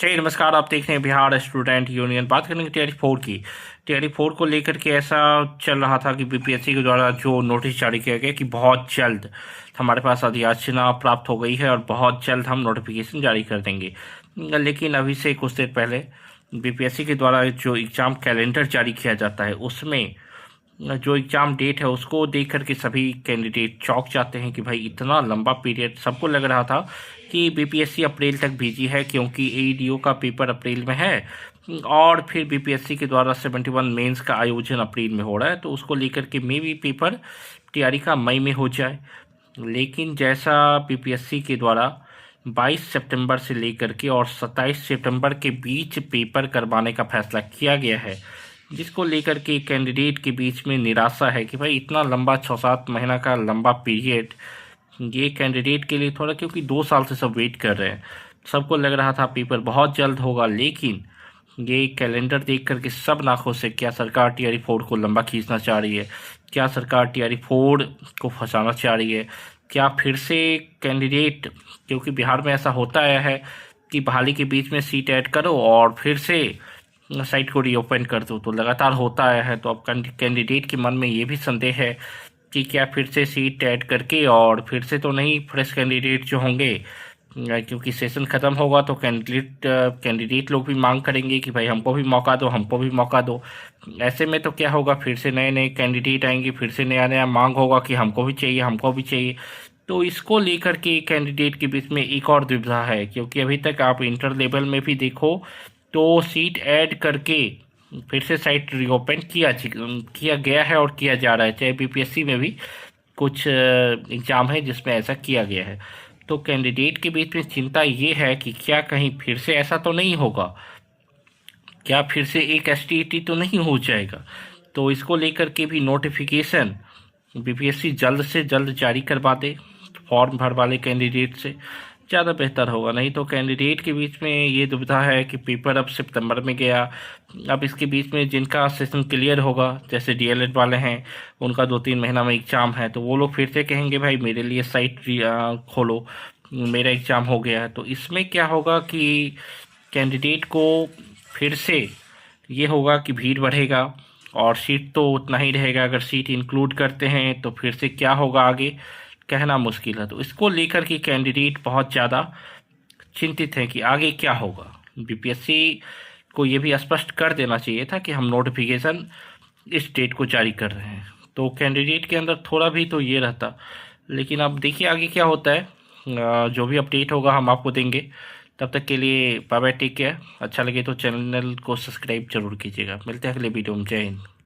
जी नमस्कार। आप देख रहे हैं बिहार स्टूडेंट यूनियन। बात करेंगे टीआरई 4 की। टीआरई 4 को लेकर के ऐसा चल रहा था कि बीपीएससी के द्वारा जो नोटिस जारी किया गया कि बहुत जल्द हमारे पास अधियाचना प्राप्त हो गई है और बहुत जल्द हम नोटिफिकेशन जारी कर देंगे। लेकिन अभी से कुछ देर पहले बीपीएससी के द्वारा जो एग्ज़ाम कैलेंडर जारी किया जाता है उसमें जो एग्ज़ाम डेट है उसको देख कर के सभी कैंडिडेट चौंक जाते हैं कि भाई इतना लंबा पीरियड। सबको लग रहा था कि बीपीएससी अप्रैल तक भेजी है क्योंकि एईडीओ का पेपर अप्रैल में है और फिर बीपीएससी के द्वारा 71 मेंस का आयोजन अप्रैल में हो रहा है, तो उसको लेकर के मे भी पेपर तैयारी का मई में हो जाए। लेकिन जैसा बीपीएससी के द्वारा 22 सितंबर से लेकर के और 27 सितंबर के बीच पेपर करवाने का फैसला किया गया है, जिसको लेकर के कैंडिडेट के बीच में निराशा है कि भाई इतना लंबा 6-7 महीना का लंबा पीरियड ये कैंडिडेट के लिए थोड़ा, क्योंकि 2 साल से सब वेट कर रहे हैं। सबको लग रहा था पेपर बहुत जल्द होगा, लेकिन ये कैलेंडर देख करके सब नाखुश है। क्या सरकार टीआरई 4 को लंबा खींचना चाह रही है? क्या सरकार टीआरई 4 को फंसाना चाह रही है? क्या फिर से कैंडिडेट, क्योंकि बिहार में ऐसा होता आया है कि बहाली के बीच में सीट ऐड करो और फिर से साइट को रीओपन कर दो, तो लगातार होता आया है। तो अब कैंडिडेट के मन में ये भी संदेह है कि क्या फिर से सीट ऐड करके और फिर से तो नहीं फ्रेश कैंडिडेट जो होंगे, क्योंकि सेशन ख़त्म होगा तो कैंडिडेट लोग भी मांग करेंगे कि भाई हमको भी मौका दो, हमको भी मौका दो। ऐसे में तो क्या होगा, फिर से नए नए कैंडिडेट आएंगे, फिर से नया नया मांग होगा कि हमको भी चाहिए, हमको भी चाहिए। तो इसको लेकर के कैंडिडेट के बीच में एक और दुविधा है, क्योंकि अभी तक आप इंटर लेवल में भी देखो तो सीट ऐड करके फिर से साइट रीओपन किया गया है और किया जा रहा है। चाहे बीपीएससी में भी कुछ एग्ज़ाम है जिसमें ऐसा किया गया है। तो कैंडिडेट के बीच में चिंता ये है कि क्या कहीं फिर से ऐसा तो नहीं होगा, क्या फिर से एक एसटीईटी तो नहीं हो जाएगा। तो इसको लेकर के भी नोटिफिकेशन बीपीएससी जल्द से जल्द जारी करवा दे फॉर्म भर वाले कैंडिडेट से, ज़्यादा बेहतर होगा। नहीं तो कैंडिडेट के बीच में ये दुविधा है कि पेपर अब सितंबर में गया, अब इसके बीच में जिनका सेशन क्लियर होगा, जैसे डीएलएड वाले हैं, उनका 2-3 महीना में एग्ज़ाम है, तो वो लोग फिर से कहेंगे भाई मेरे लिए साइट खोलो, मेरा एग्ज़ाम हो गया है। तो इसमें क्या होगा कि कैंडिडेट को फिर से ये होगा कि भीड़ बढ़ेगा और सीट तो उतना ही रहेगा। अगर सीट इंक्लूड करते हैं तो फिर से क्या होगा आगे कहना मुश्किल है। तो इसको लेकर के कैंडिडेट बहुत ज़्यादा चिंतित हैं कि आगे क्या होगा। बीपीएससी को ये भी स्पष्ट कर देना चाहिए था कि हम नोटिफिकेशन इस डेट को जारी कर रहे हैं, तो कैंडिडेट के अंदर थोड़ा भी तो ये रहता। लेकिन अब देखिए आगे क्या होता है। जो भी अपडेट होगा हम आपको देंगे। तब तक के लिए बाय बाय, टेक केयर। अच्छा लगे तो चैनल को सब्सक्राइब जरूर कीजिएगा। मिलते हैं अगले वीडियो में। जय हिंद।